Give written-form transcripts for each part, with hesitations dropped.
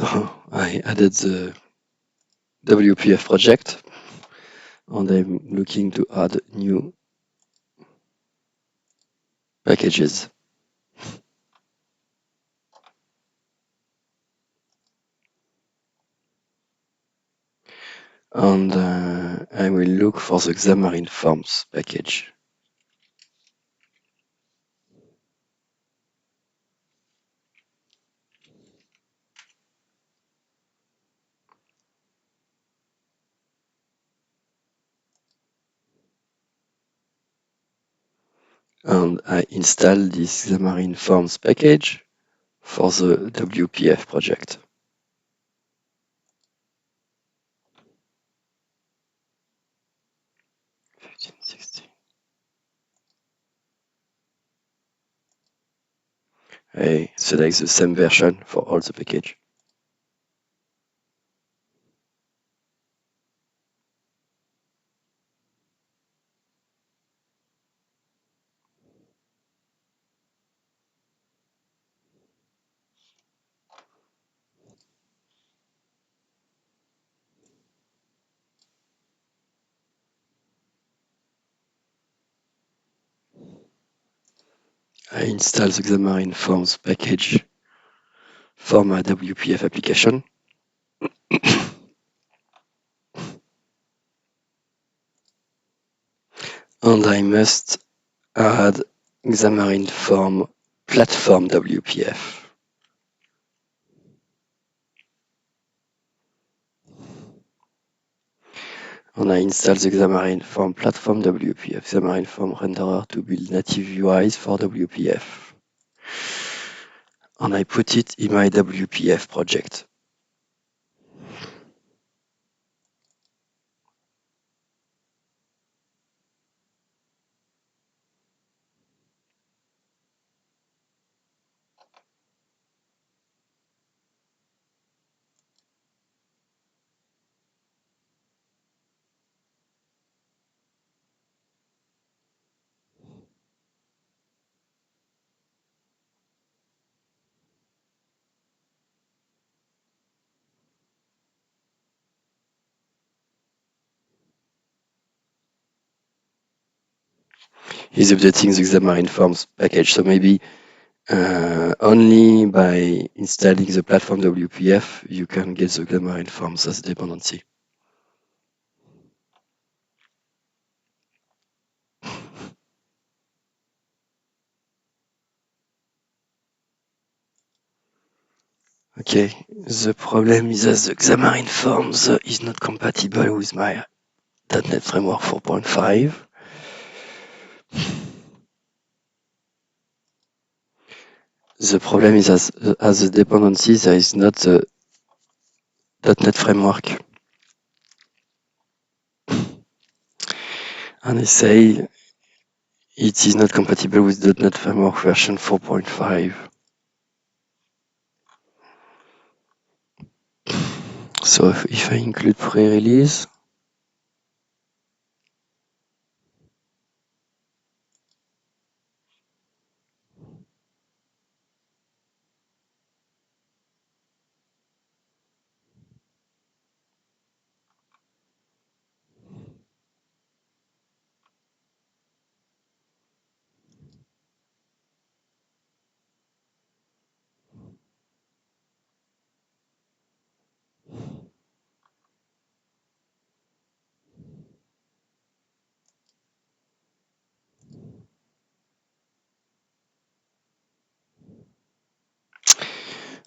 So I added the WPF project, and I'm looking to add new packages. And I will look for the Xamarin Forms package. And I install this Xamarin Forms package for the WPF project. I select the same version for all the package. I install the Xamarin Forms package for my WPF application. And I must add Xamarin Form Platform WPF. And I install the Xamarin Form Platform WPF, Xamarin Form Renderer to build native UIs for WPF. And I put it in my WPF project. He's updating the Xamarin Forms package. So maybe only by installing the platform WPF, you can get the Xamarin Forms as a dependency. Okay, the problem is that the Xamarin Forms is not compatible with my .NET Framework 4.5. The problem is as a dependency, there is not the .NET Framework. And I say it is not compatible with .NET Framework version 4.5. So if I include pre-release,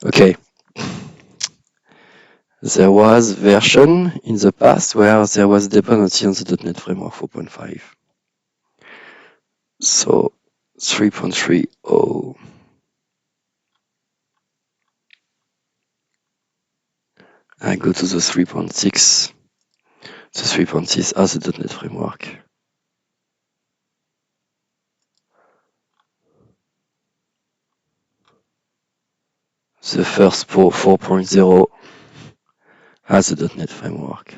okay. There was version in the past where there was dependency on the .NET Framework 4.5. So 3.30. I go to the 3.6. The 3.6 has the .NET Framework. The first 4.0 has the .NET Framework.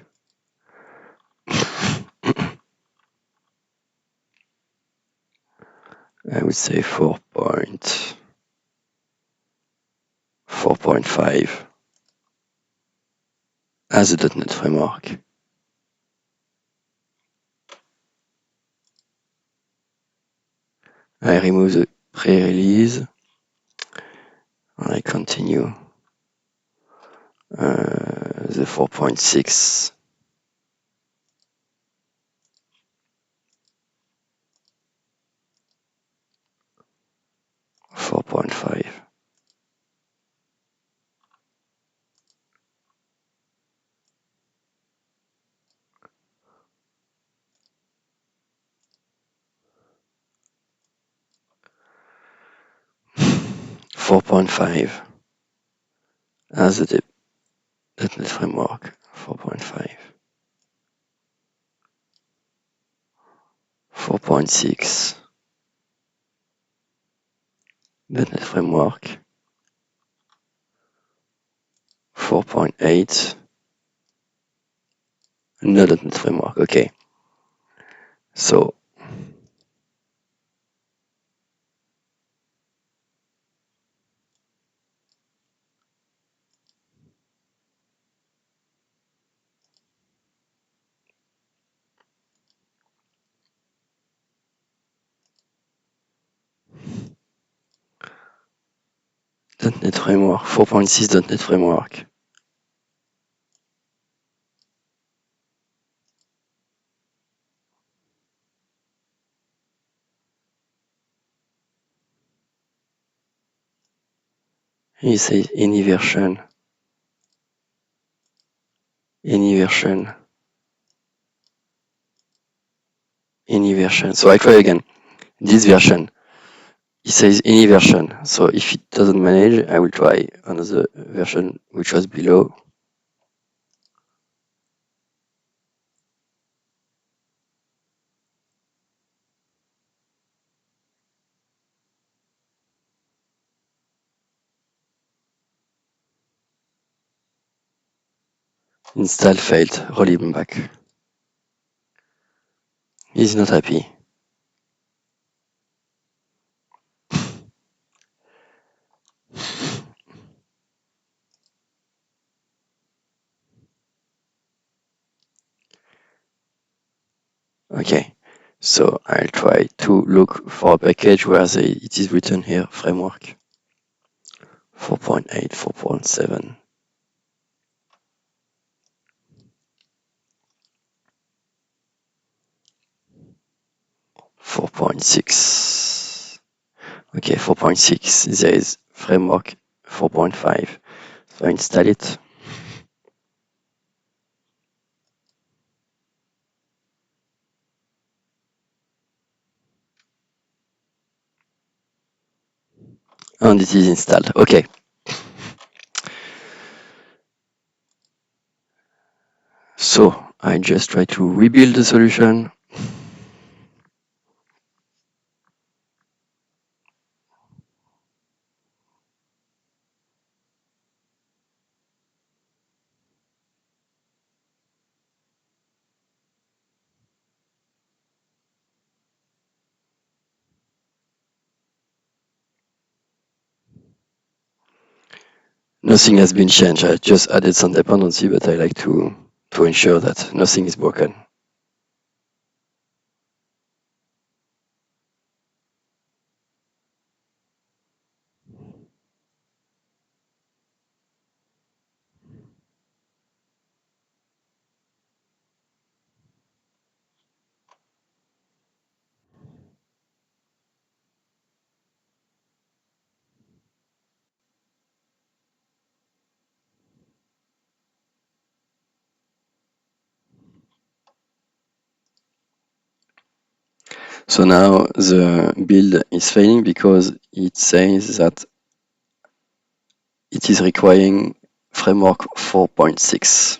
I would say 4.5. as a .NET framework. I remove the pre-release and I continue the 4.6. 4.5. 4.5 as a .NET framework. 4.5. 4.6 .NET framework. 4.8 no .NET framework. Okay, so .NET framework. 4.6 .NET framework. He says any version. Any version. Any version. So I try again. This version. It says any version. So if it doesn't manage, I will try another version which was below. Install failed. Roll him back. He's not happy. Okay, so I'll try to look for a package where it is written here, framework. 4.8, 4.7. 4.6. Okay, 4.6. There is framework 4.5. So I install it. And it is installed. Okay. So I just try to rebuild the solution. Nothing has been changed. I just added some dependency, but I like to ensure that nothing is broken. So now the build is failing because it says that it is requiring framework 4.6.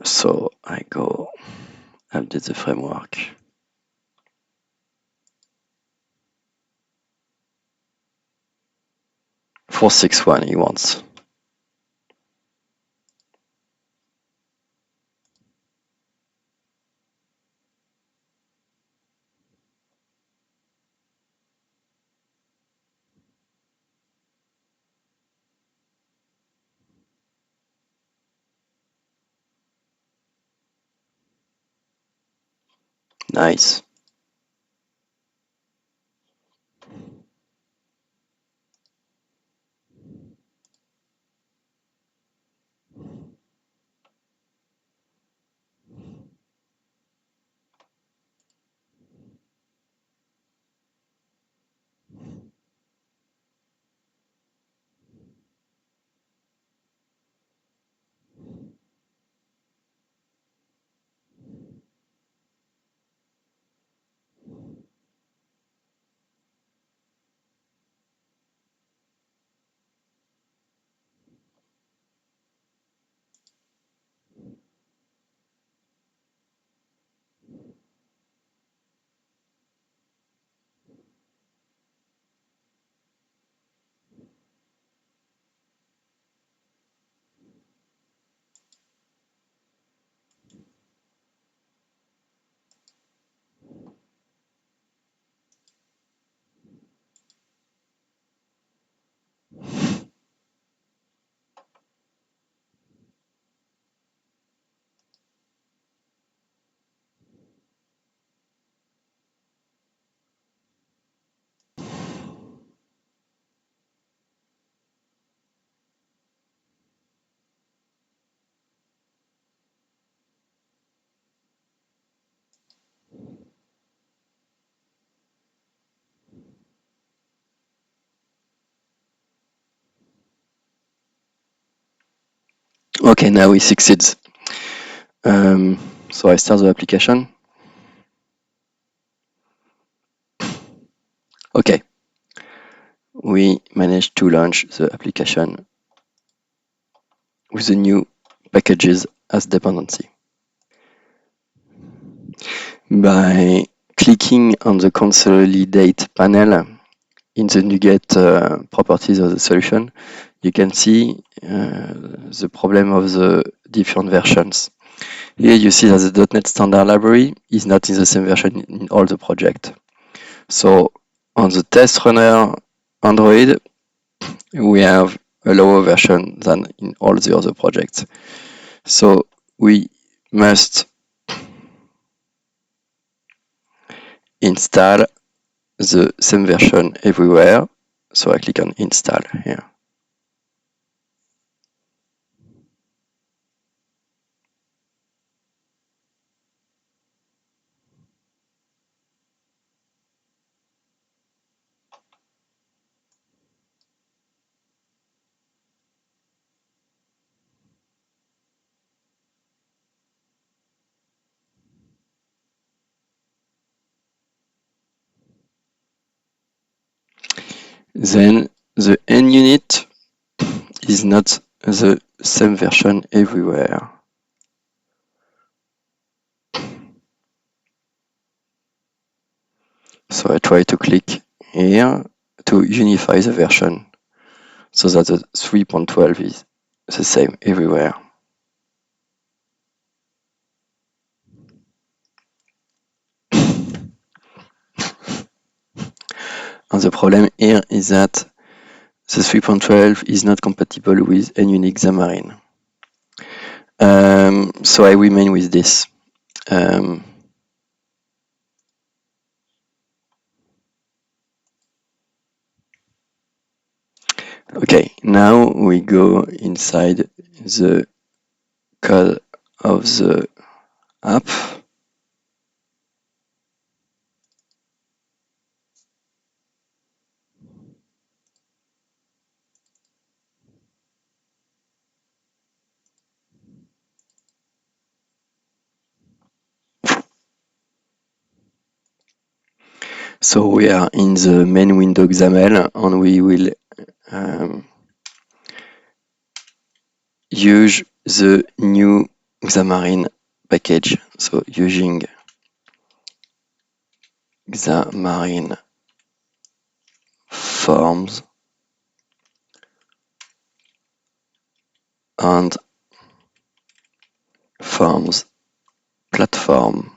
So I go update the framework. 4.6.1 he wants. Nice. Okay, now it succeeds. So I start the application. Okay, we managed to launch the application with the new packages as dependency. By clicking on the consolidate panel in the NuGet properties of the solution, you can see the problem of the different versions. Here you see that the .NET Standard library is not in the same version in all the projects. So on the test runner Android, we have a lower version than in all the other projects. So we must install the same version everywhere. So I click on install here. Then the end unit is not the same version everywhere. So I try to click here to unify the version so that the 3.12 is the same everywhere. And the problem here is that the 3.12 is not compatible with NUnix Xamarin. So I remain with this. Okay, now we go inside the code of the app. So we are in the main window XAML and we will use the new Xamarin package. So using Xamarin forms and forms platform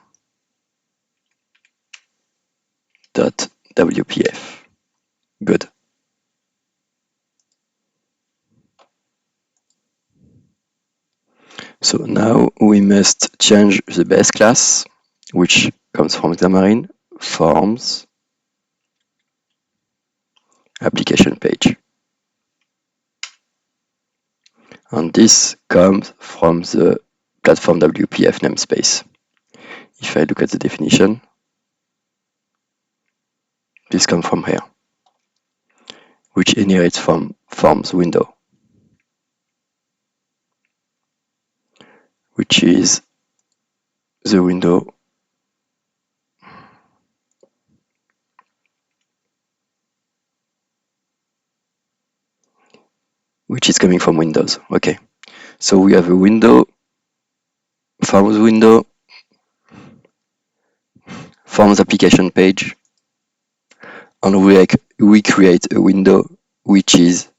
.wpf. Good. So now we must change the base class, which comes from Xamarin Forms application page. And this comes from the platform WPF namespace. If I look at the definition, this comes from here, which inherits from Forms window, which is the window which is coming from Windows. Okay, so we have a window, Forms window, Forms application page, and we create a window which is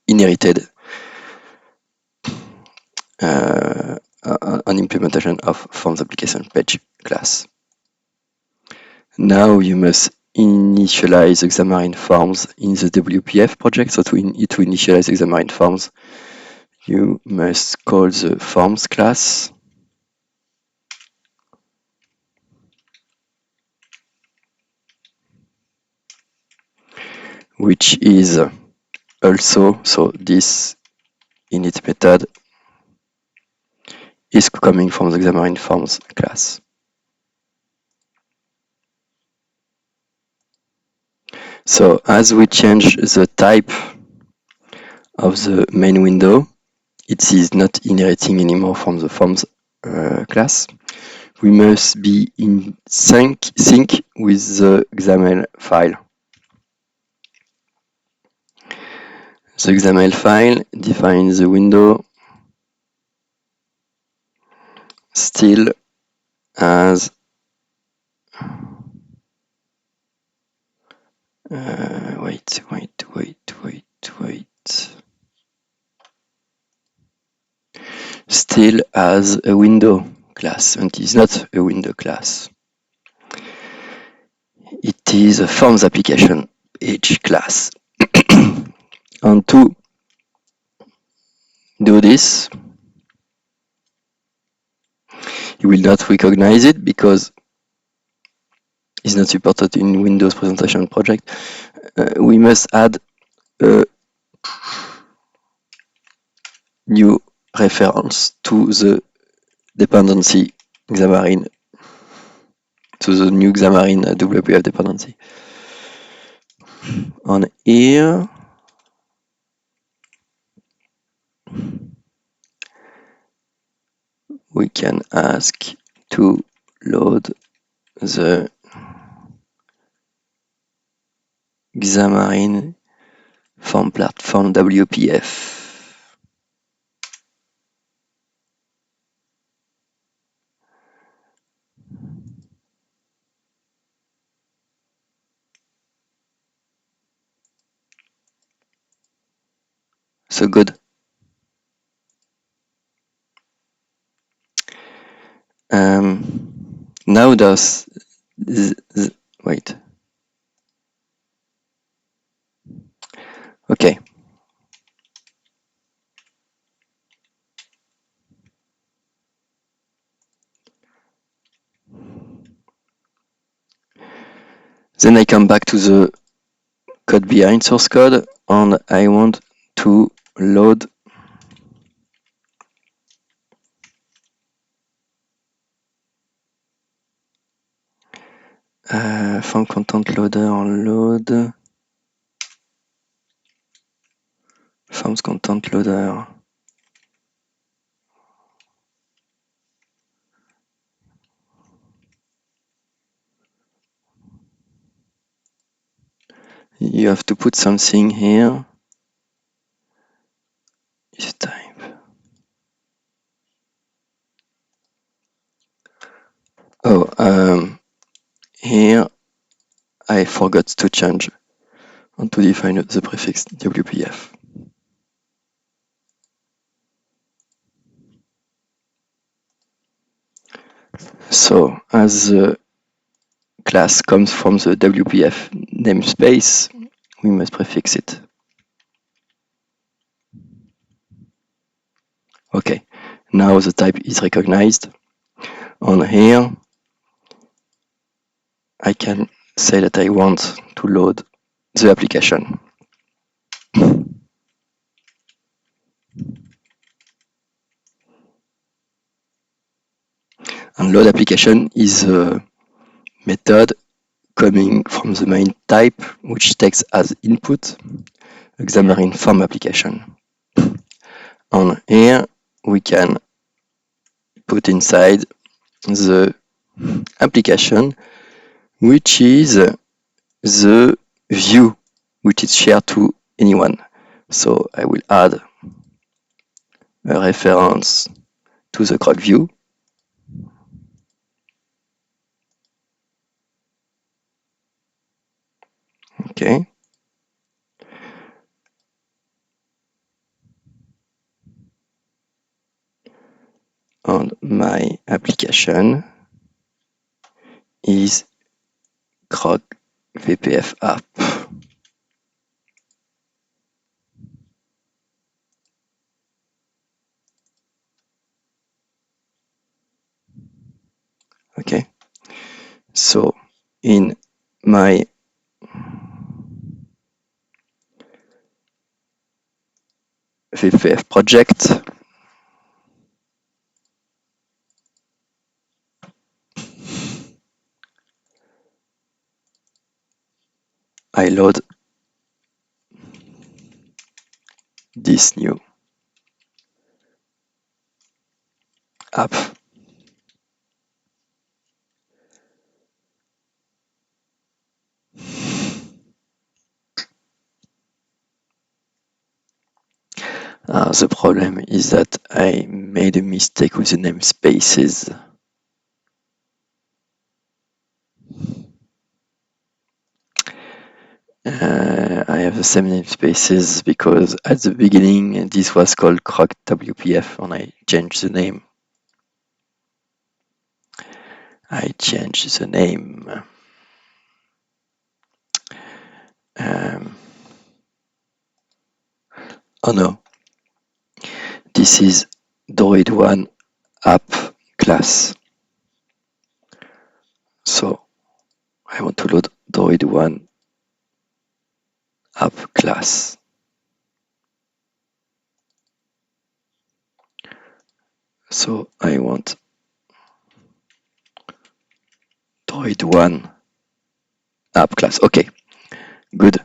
inherited an implementation of Forms application page class. Now you must initialize Xamarin Forms in the WPF project. So to initialize Xamarin Forms, you must call the Forms class, which is also, so this init method is coming from the Xamarin Forms class. So as we change the type of the main window, it is not inheriting anymore from the Forms class. We must be in sync with the XAML file. The XAML file defines the window still as wait. Still as a window class, and it is not a window class. It is a Forms application page class. And to do this, you will not recognize it because it's not supported in Windows presentation project. We must add a new reference to the dependency Xamarin, to the new Xamarin WPF dependency. On here, we can ask to load the Xamarin Form Platform WPF. So good. Now does wait. Okay. Then I come back to the code behind source code and I want to load form content loader on load forms content loader. You have to put something here. Is type. Oh, here I forgot to change and to define the prefix WPF. So as the class comes from the WPF namespace, we must prefix it. Okay, now the type is recognized On here, I can say that I want to load the application. And load application is a method coming from the main type, which takes as input a Xamarin Form application. On here, we can put inside the application, which is the view which is shared to anyone. So I will add a reference to the crowd view. Okay. And my application is Croc VPF app. Okay. So in my VPF project, I load this new app. The problem is that I made a mistake with the namespaces. I have the same namespaces because at the beginning this was called Croc WPF and I changed the name. Oh no, this is Droid1 app class. So I want to load Droid1 app class. So I want Droid1 app class. Okay, good.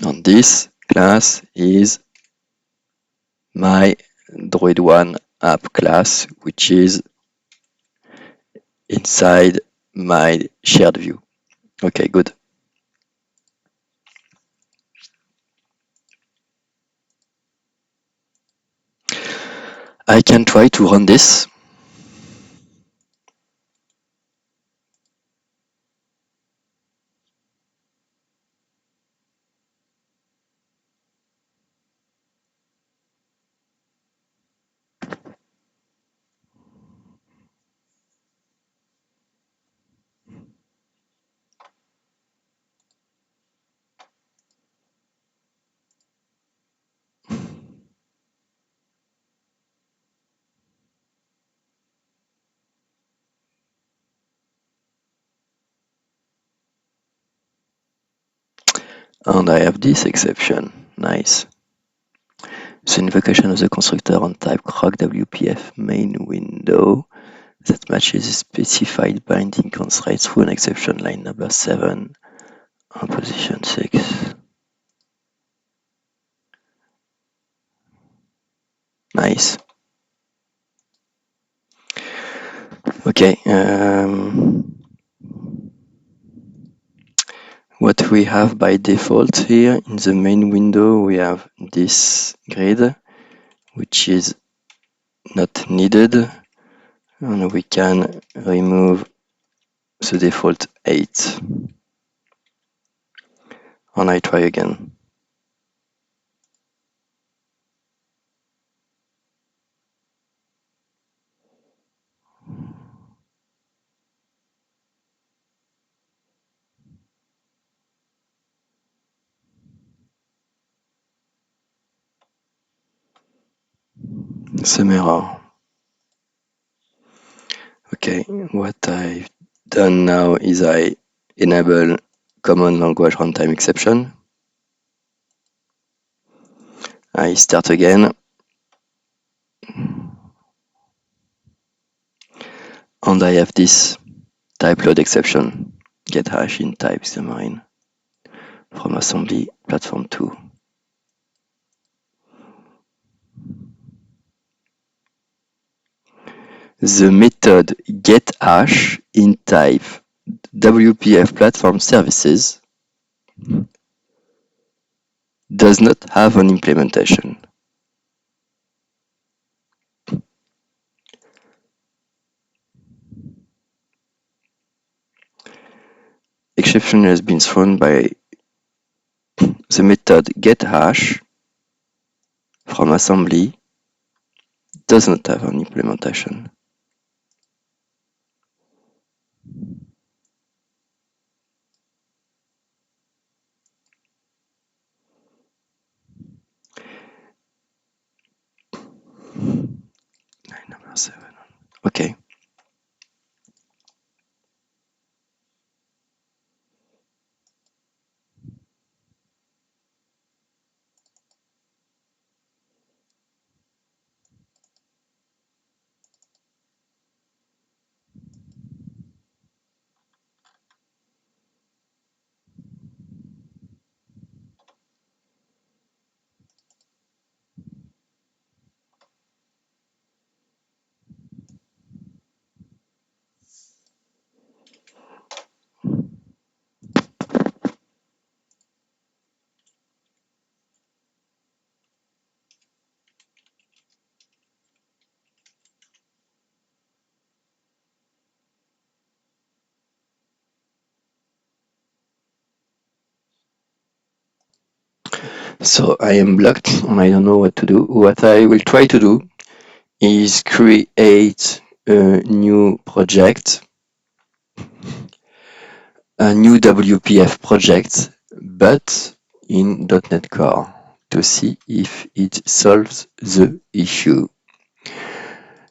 And this class is my Droid1 app class, which is inside my shared view. Okay, good. I can try to run this. And I have this exception. Nice. The invocation of the constructor on type croc WPF main window that matches the specified binding constraint through an exception line number 7 on position 6. Nice. Okay. What we have by default here in the main window, we have this grid, which is not needed, and we can remove the default 8. And I try again. Same error. Okay, what I've done now is I enable common language runtime exception. I start again. And I have this type load exception, get hash in type Xamarin from assembly platform 2. The method getHash in type WPF platform services does not have an implementation. Exception has been thrown by the method getHash from assembly does not have an implementation. Number 7. Okay. So I am blocked and I don't know what to do. What I will try to do is create a new project, a new WPF project, but in .NET Core to see if it solves the issue.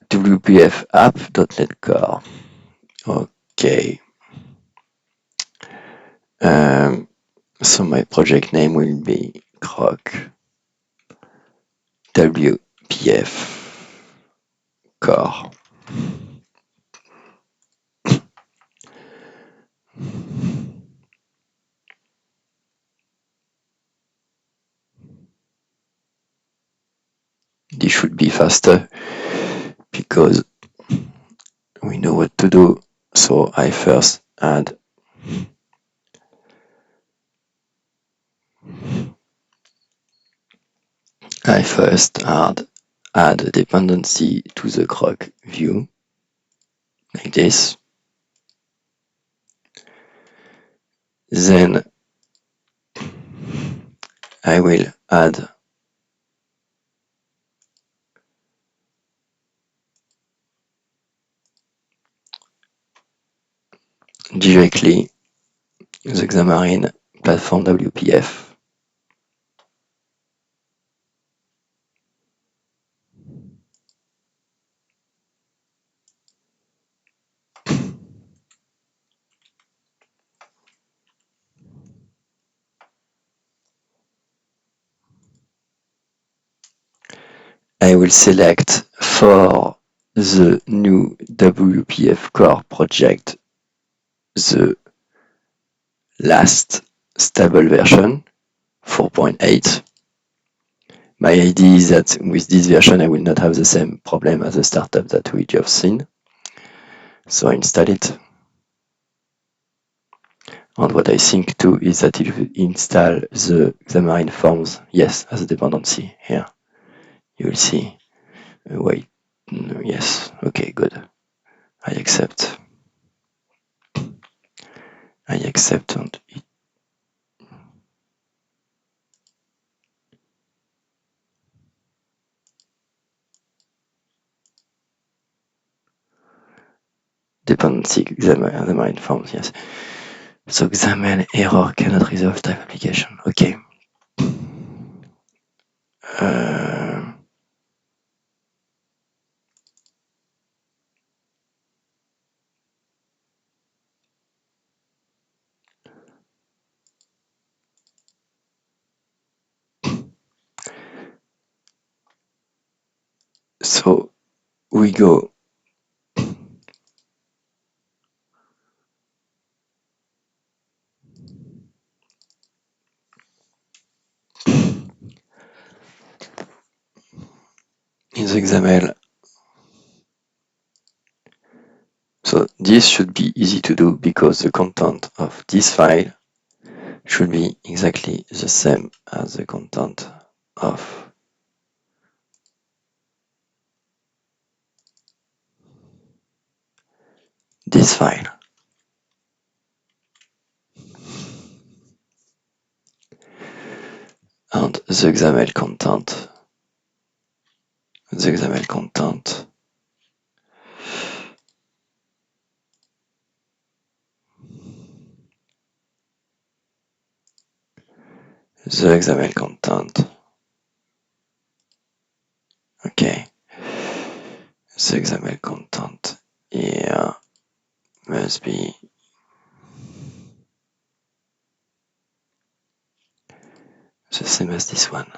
WPF app.NET Core. Okay. So my project name will be Croc WPF Core. This should be faster because we know what to do. So I first add add a dependency to the Croc view like this. Then I will add directly the Xamarin platform WPF. I will select for the new WPF core project the last stable version, 4.8. My idea is that with this version I will not have the same problem as the startup that we just seen. So I install it. And what I think too is that if you install the Xamarin Forms, yes, as a dependency here, you will see. Wait, no, yes, okay, good. I accept. I accept and it dependency Xamarin Forms, yes. So Xamarin error cannot resolve type application. Okay. So we go in the XML. So this should be easy to do because the content of this file should be exactly the same as the content of this file. And the XML content, the XML content the XML content. Okay. The XML content here must be the same as this one.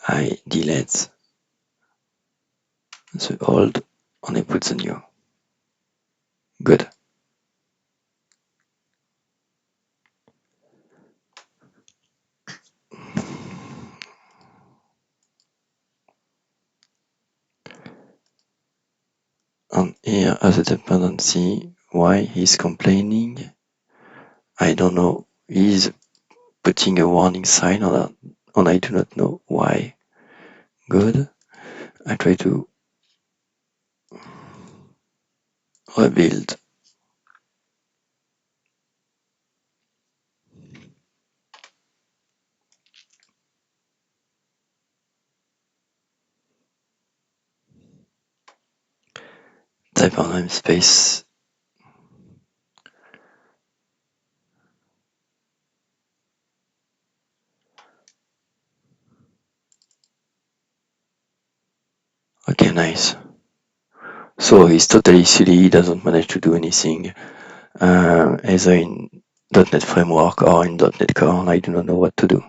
I delete the old and I put the new. Good. And here as a dependency, why he's complaining, I don't know. He's putting a warning sign on that, and I do not know why. Good. I try to rebuild. Type of namespace. Okay, nice. So he's totally silly, he doesn't manage to do anything, either in .NET Framework or in .NET Core, and I do not know what to do.